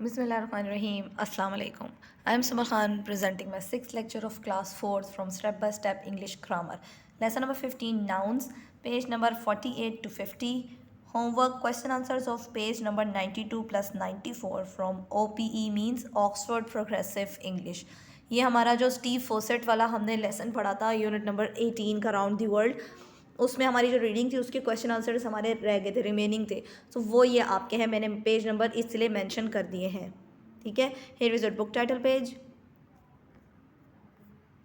Bismillahirrahmanirrahim. Assalamu alaikum. I am Sumar Khan presenting my 6th lecture of class 4 from Step by Step English Grammar. Lesson number 15 Nouns, page number 48 to 50. Homework question answers of page number 92 plus 94 from OPE means Oxford Progressive English. ये हमारा जो Steve फोसेट वाला हमने lesson पढ़ा था unit number 18 का round the world, उसमें हमारी जो रीडिंग थी उसके क्वेश्चन आंसर्स हमारे रह गए थे, रिमेनिंग थे। तो वो ये आपके हैं, मैंने पेज नंबर इसलिए मेंशन कर दिए हैं। ठीक है, here is your book title page.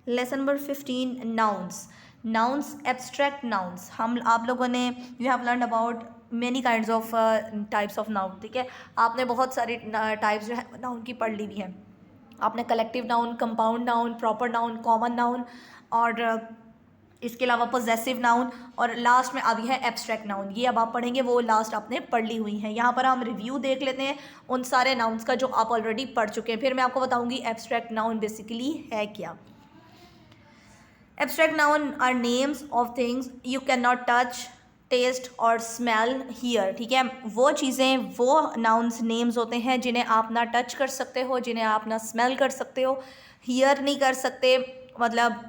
Lesson number 15 nouns. Nouns abstract nouns. हम आप लोगों ने you have learn about many kinds of types of noun. ठीक है, आपने बहुत सारी टाइप्स जो है नाउन की पढ़ ली हुई हैं। आपने collective noun, compound noun, proper noun, common noun और इसके अलावा पोजेसिव नाउन और लास्ट में अब है एब्स्ट्रैक्ट नाउन। ये अब आप पढ़ेंगे, वो लास्ट आपने पढ़ ली हुई हैं। यहाँ पर हम रिव्यू देख लेते हैं उन सारे नाउन्स का जो आप ऑलरेडी पढ़ चुके हैं, फिर मैं आपको बताऊँगी एब्स्ट्रैक्ट नाउन बेसिकली है क्या। Abstract noun are names of things you can not touch, taste और स्मेल हियर। ठीक है, वो चीज़ें, वो नाउन्स नेम्स होते हैं जिन्हें आप ना टच कर सकते हो, जिन्हें आप ना स्मेल कर सकते हो, हियर नहीं कर सकते, मतलब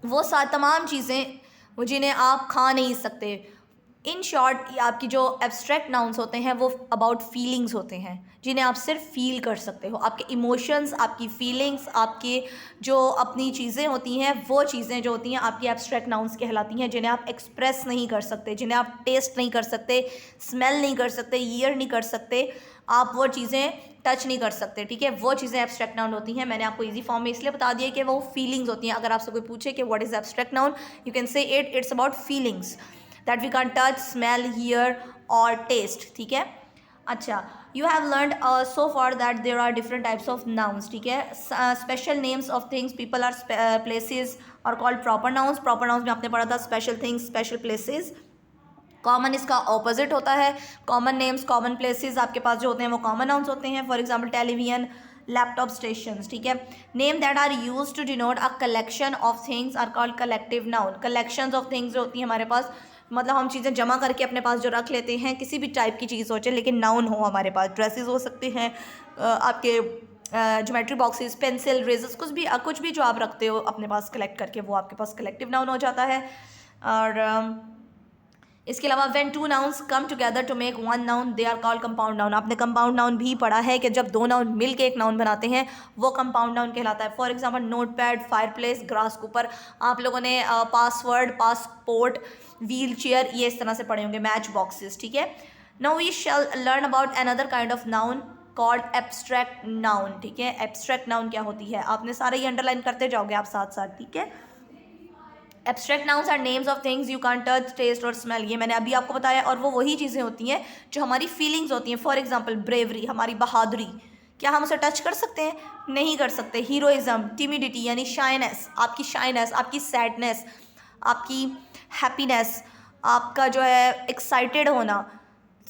वो तमाम चीज़ें जिन्हें आप खा नहीं सकते। इन शॉर्ट आपकी जो एब्स्ट्रैक्ट नाउन्स होते हैं वो अबाउट फीलिंग्स होते हैं, जिन्हें आप सिर्फ फील कर सकते हो। आपके इमोशंस, आपकी फीलिंग्स, आपके जो अपनी चीज़ें होती हैं, वो चीज़ें जो होती हैं आपकी एब्स्ट्रैक्ट नाउन्स कहलाती हैं, जिन्हें आप एक्सप्रेस नहीं कर सकते, जिन्हें आप टेस्ट नहीं कर सकते, स्मेल नहीं कर सकते, ईयर नहीं कर सकते, आप वो चीज़ें टच नहीं कर सकते। ठीक है, वो चीज़ें एब्स्ट्रैक्ट नाउन होती हैं। मैंने आपको इजी फॉर्म में इसलिए बता दिया कि वो फीलिंग्स होती हैं। अगर आपसे कोई पूछे कि what is abstract noun, you can say it's about feelings that we can touch, smell, hear और टेस्ट। ठीक है, अच्छा, you have learned so far that there are different types of nouns. ठीक है, special names of things, people or, places और called proper nouns. Proper nouns में आपने पढ़ा था special things, special places. Common इसका ऑपोजिट होता है। कॉमन नेम्स, कॉमन प्लेसेस आपके पास जो होते हैं वो कॉमन नाउन्स होते हैं। For example television, laptop, stations. ठीक है, name that are used to denote a collection of things are called collective noun. Collections of things जो होती हैं हमारे पास, मतलब हम चीज़ें जमा करके अपने पास जो रख लेते हैं, किसी भी टाइप की चीज़ सोचें लेकिन नाउन हो हमारे पास। ड्रेसेस हो सकते हैं, आपके ज्योमेट्री बॉक्सेस, पेंसिल, रेजर्स, कुछ भी जो आप रखते हो अपने पास कलेक्ट करके, वो आपके पास कलेक्टिव नाउन हो जाता है। और इसके अलावा when two nouns come together to make one noun they are called compound noun. आपने कंपाउंड नाउन भी पढ़ा है कि जब दो नाउन मिल के एक नाउन बनाते हैं वो कंपाउंड नाउन कहलाता है। For example note pad, fireplace, grass cooper. आप लोगों ने पासवर्ड, पासपोर्ट, व्हील चेयर ये इस तरह से पढ़े होंगे, मैच बॉक्सेस। ठीक है, now we shall learn about another kind of noun called abstract noun. ठीक है, एब्स्ट्रैक्ट नाउन क्या होती है आपने सारे ही अंडरलाइन करते जाओगे आप साथ साथ। ठीक है, abstract nouns are names of things you can touch, taste और स्मेल। ये मैंने अभी आपको बताया, और वो वही चीज़ें होती हैं जो हमारी फीलिंग्स होती हैं। फॉर एग्जांपल ब्रेवरी, हमारी बहादुरी, क्या हम उसे टच कर सकते हैं? नहीं कर सकते। हीरोइज्म, टिमिडिटी यानी शाइनेस, आपकी सैडनेस, आपकी हैप्पीनेस, आपका जो है एक्साइटेड होना,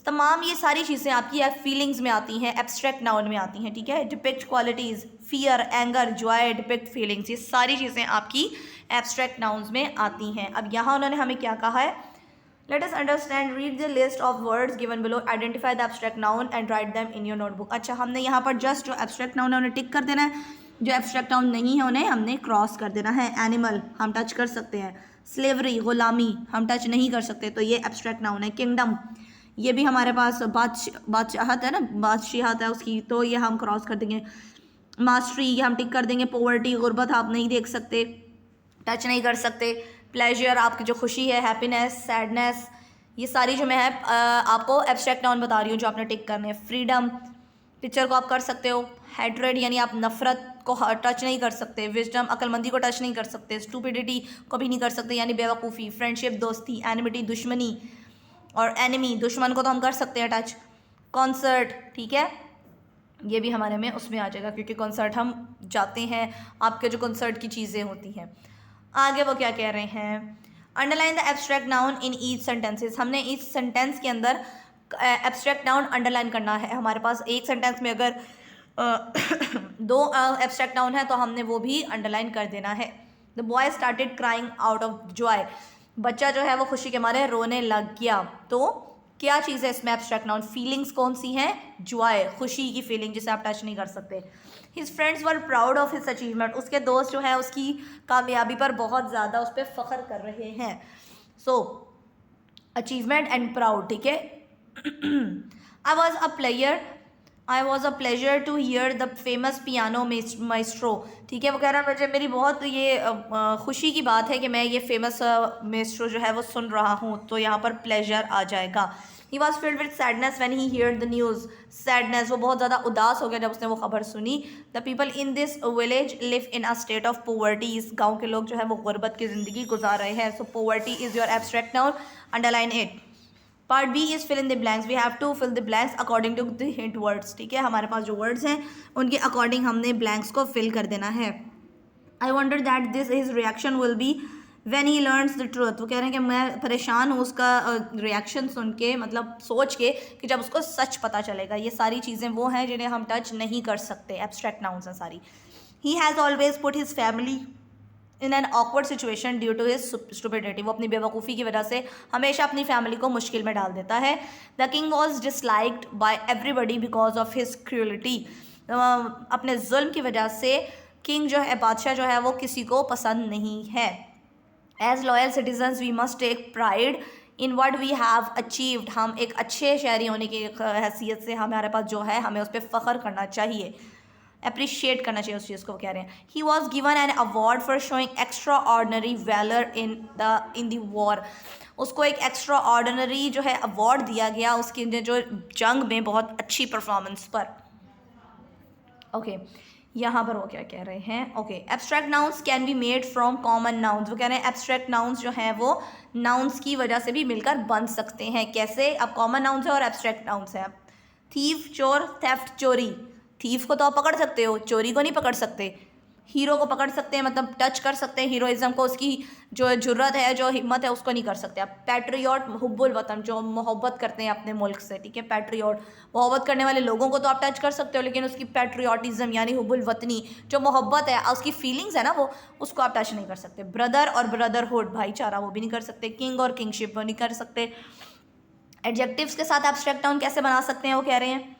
तमाम ये सारी चीज़ें आपकी फीलिंग्स में आती हैं, एब्स्ट्रैक्ट नाउन में आती हैं। ठीक है, depict qualities, fear, anger, Joy, depict feelings, ये सारी चीज़ें आपकी एब्स्ट्रैक्ट नाउन्स में आती हैं। अब यहाँ उन्होंने हमें क्या कहा है, let us understand, read the list of words given below, identify the abstract noun and write them in your notebook. अच्छा, हमने यहाँ पर जस्ट जो एब्स्ट्रैक्ट नाउन है उन्हें टिक कर देना है, जो एब्स्ट्रैक्ट नाउन नहीं है उन्हें हमने क्रॉस कर देना है। एनिमल हम टच कर सकते हैं, स्लेवरी, गुलामी हम टच नहीं कर सकते, तो ये एब्स्ट्रैक्ट नाउन है। किंगडम, ये भी हमारे पास बादशाहत है ना, बादशाहत है उसकी, तो ये हम क्रॉस कर देंगे। मास्टरी ये हम टिक कर देंगे। पॉवर्टी, गुर्बत आप नहीं देख सकते, टच नहीं कर सकते। प्लेजर आपकी जो खुशी है, हैप्पीनेस, सैडनेस, ये सारी जो मैं आपको एब्स्ट्रैक्ट नाउन बता रही हूँ जो आपने टिक करने हैं। फ्रीडम, पिक्चर को आप कर सकते हो। हेट्रेड यानी आप नफ़रत को टच नहीं कर सकते। विजडम, अक्लमंदी को टच नहीं कर सकते। स्टूपिडिटी को भी नहीं कर सकते यानी बेवकूफ़ी। फ्रेंडशिप, दोस्ती। एनिमिटी, दुश्मनी, और एनिमी, दुश्मन को तो हम कर सकते हैं टच। कॉन्सर्ट, ठीक है, ये भी हमारे में उसमें आ जाएगा क्योंकि कॉन्सर्ट हम जाते हैं, आपके जो कॉन्सर्ट की चीज़ें होती हैं। आगे वो क्या कह रहे हैं, underline the abstract noun in each sentences. हमने ईच सेंटेंस के अंदर एब्स्ट्रैक्ट नाउन अंडरलाइन करना है। हमारे पास एक सेंटेंस में अगर दो एब्स्ट्रैक्ट नाउन है तो हमने वो भी अंडरलाइन कर देना है। The boy started crying out of Joy, बच्चा जो है वो खुशी के मारे रोने लग गया, तो क्या चीज़ है इसमें एब्स्ट्रैक्ट नाउन? फीलिंग्स कौन सी हैं? जॉय, खुशी की फीलिंग जिसे आप टच नहीं कर सकते। His friends were proud of his achievement, उसके दोस्त जो है उसकी कामयाबी पर बहुत ज़्यादा उस पर फ़ख्र कर रहे हैं। सो अचीवमेंट एंड प्राउड, ठीक है। I was a pleasure to hear the famous piano maestro, ठीक है। वो कह रहा है मुझे मेरी बहुत ये खुशी की बात है कि मैं ये फेमस माइस्ट्रो जो है वो सुन रहा हूँ, तो यहाँ पर प्लेजर आ जाएगा। He was filled with sadness when he here the news, sadness, वो बहुत ज़्यादा उदास हो गया जब उसने वो खबर सुनी। The people in this village live in a state of poverty, इस गाँव के लोग जो है वो गुर्बत की ज़िंदगी गुजार रहे हैं। So poverty is your abstract noun, underline it. Part B is fill in the blanks, we have to fill the blanks according to the hint words, ठीक है। हमारे पास जो वर्ड्स हैं उनके अकॉर्डिंग हमने ब्लैंक्स को फिल कर देना है। I wonder that this his reaction will be when he learns the truth, वो कह रहे हैं कि मैं परेशान हूँ उसका रिएक्शन सुन के, मतलब सोच के कि जब उसको सच पता चलेगा। ये सारी चीज़ें वो हैं जिन्हें हम टच नहीं कर सकते, एब्स्ट्रैक्ट नाउन्स हैं सारी। He has always put his family in an awkward situation due to his stupidity, वो अपनी बेवकूफ़ी की वजह से हमेशा अपनी फैमिली को मुश्किल में डाल देता है। The king was disliked by everybody because of his cruelty, अपने जुल्म की वजह से किंग जो है, बादशाह जो है वो किसी को पसंद नहीं है। As loyal citizens we must take pride in what we have achieved, हम एक अच्छे शहरी होने की हैसियत से हमारे पास जो है हमें उस पर फ़ख्र करना चाहिए, अप्रिशिएट करना चाहिए उस चीज़ को, कह रहे हैं। He was given an award for showing extraordinary valour in the war, उसको एक एक्स्ट्रा ऑर्डनरी जो है अवार्ड दिया गया उसकी जो जंग में बहुत अच्छी परफॉर्मेंस पर। ओके यहाँ पर वो क्या कह रहे हैं? Okay, abstract nouns can be made from common nouns, वो कह रहे हैं एब्स्ट्रैक्ट नाउन्स जो हैं वो नाउन्स की वजह से भी मिलकर बन सकते हैं। कैसे? अब कॉमन नाउन्स है और एब्स्ट्रैक्ट नाउन्स है। थीफ, चोर, थेफ्ट, चोरी। थीफ को तो आप पकड़ सकते हो, चोरी को नहीं पकड़ सकते। हीरो को पकड़ सकते हैं, मतलब टच कर सकते हैं हीरोइज़म को, उसकी जो जुर्रत है, जो हिम्मत है, उसको नहीं कर सकते आप। पैट्रियट, हुब्बुल वतन, जो मोहब्बत करते हैं अपने मुल्क से, ठीक है। पैट्रियट, मोहब्बत करने वाले लोगों को तो आप टच कर सकते हो, लेकिन उसकी पैट्रियटिज़म यानी हुब्बुल वतनी, जो मोहब्बत है, उसकी फीलिंग्स है ना, वो उसको आप टच नहीं कर सकते। ब्रदर और ब्रदरहुड, भाईचारा, वो भी नहीं कर सकते। किंग और किंगशिप, वो नहीं कर सकते। एडजेक्टिव्स के साथ एब्स्ट्रैक्ट नाउन कैसे बना सकते हैं? वो कह रहे हैं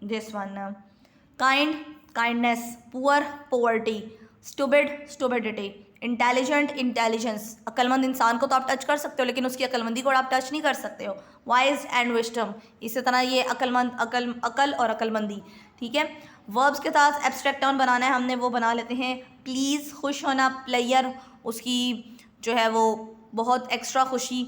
this one, kind, kindness, poor, poverty, stupid, stupidity, intelligent, intelligence. अक्लमंद इंसान को तो आप टच कर सकते हो, लेकिन उसकी अक्लमंदी को आप टच नहीं कर सकते हो। वाइज एंड विस्डम, इसी तरह ये अक्लमंद, अकल और अक्लमंदी, ठीक है। वर्ब्स के साथ एब्स्ट्रैक्ट नाउन बनाना है हमने, वो बना लेते हैं। प्लीज़, खुश होना, प्लेयर, उसकी जो है वो बहुत एक्स्ट्रा खुशी।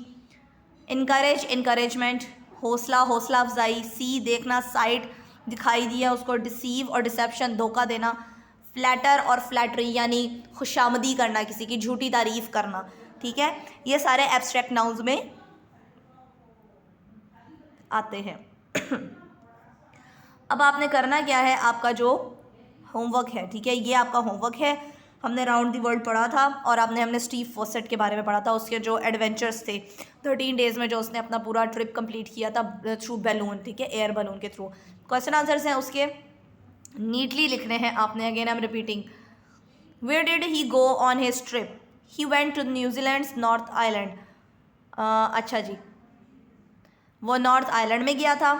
इनकरेज, इनकरेजमेंट, हौसला, हौसला अफजाई। सी, देखना, साइट, दिखाई दिया उसको। डिसीव और डिसेप्शन, धोखा देना। फ्लैटर और फ्लैटरी यानी खुशामदी करना, किसी की झूठी तारीफ करना, ठीक है। ये सारे एब्स्ट्रैक्ट नाउन्स में आते हैं। अब आपने करना क्या है, आपका जो होमवर्क है, ठीक है, ये आपका होमवर्क है। हमने राउंड दी वर्ल्ड पढ़ा था और हमने स्टीव फॉसेट के बारे में पढ़ा था, उसके जो एडवेंचर्स थे 13 डेज़ में, जो उसने अपना पूरा ट्रिप कंप्लीट किया था थ्रू बैलून, ठीक है, एयर बैलून के थ्रू। क्वेश्चन आंसर्स हैं उसके, नीटली लिखने हैं आपने। Again I am repeating, where did he go on his trip? He went to New Zealand, North Island. अच्छा जी, वो नॉर्थ आइलैंड में गया था।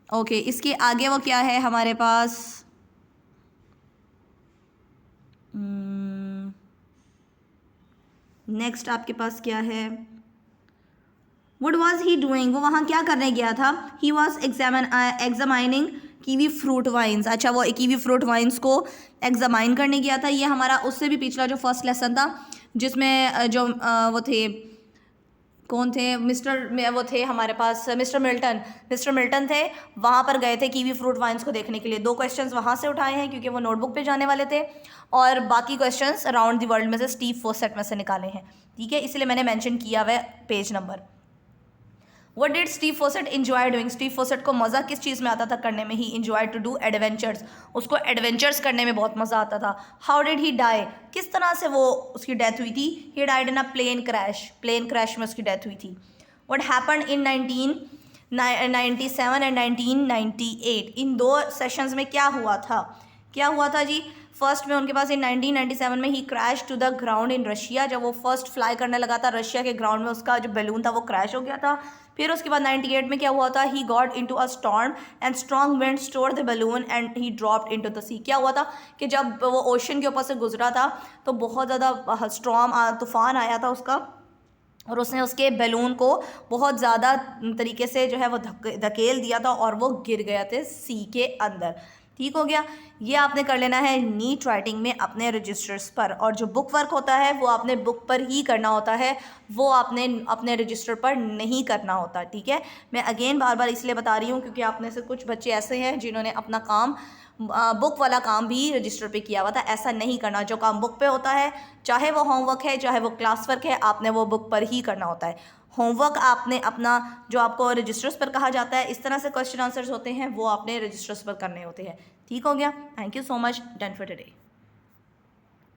ओके, इसके आगे वो क्या है हमारे पास? नेक्स्ट आपके पास क्या है? What was he doing? वो वहाँ क्या करने गया था? He was examining kiwi fruit vines. अच्छा, वो कीवी फ्रूट वाइन्स को एग्जामाइन करने गया था। ये हमारा उससे भी पिछला जो फर्स्ट लेसन था, जिसमें जो वो थे, कौन थे? वो थे हमारे पास मिस्टर मिल्टन थे। वहाँ पर गए थे कीवी फ्रूट वाइन्स को देखने के लिए। 2 क्वेश्चंस वहाँ से उठाए हैं क्योंकि वो नोटबुक पे जाने वाले थे, और बाकी क्वेश्चंस अराउंड द वर्ल्ड में से स्टीव फॉसेट में से निकाले हैं, ठीक है। इसलिए मैंने मेंशन किया हुआ है page number. What did Steve Fawcett enjoy doing? Steve faucet को मज़ा किस चीज़ में आता था करने में? He enjoyed to do adventures, उसको एडवेंचर्स करने में बहुत मज़ा आता था। How did he die? किस तरह से वो उसकी डेथ हुई थी? He died in a plane crash, plane crash में उसकी डेथ हुई थी। What happened in 1997 and 1998? In 2 sessions में क्या हुआ था? क्या हुआ था जी? फर्स्ट में उनके पास इन 1997 में ही crash to the ground in Russia, जब वो फर्स्ट फ्लाई करने लगा था रशिया के ग्राउंड में उसका जो बैलून था वो क्रैश हो गया था। फिर उसके बाद 98 में क्या हुआ था, he got into a storm and strong winds tore the balloon and he dropped into the sea. क्या हुआ था कि जब वो ओशन के ऊपर से गुजरा था तो बहुत ज़्यादा स्ट्रॉम तूफान आया था उसका, और उसने उसके बैलून को बहुत ज़्यादा तरीके से जो है वो धकेल दिया था और वो गिर गया थे सी के अंदर। ठीक हो गया। ये आपने कर लेना है नीट राइटिंग में अपने रजिस्टर्स पर, और जो बुक वर्क होता है वो आपने बुक पर ही करना होता है, वो आपने अपने रजिस्टर पर नहीं करना होता। ठीक है, मैं अगेन बार बार इसलिए बता रही हूँ क्योंकि आप में से कुछ बच्चे ऐसे हैं जिन्होंने अपना काम बुक वाला काम भी रजिस्टर पे किया हुआ था। ऐसा नहीं करना, जो काम बुक पे होता है चाहे वो होमवर्क है चाहे वो क्लास वर्क है, आपने वो बुक पर ही करना होता है। होमवर्क आपने अपना जो आपको रजिस्टर्स पर कहा जाता है, इस तरह से क्वेश्चन आंसर्स होते हैं, वो आपने रजिस्टर्स पर करने होते हैं। ठीक हो गया। Thank you so much. Done for today.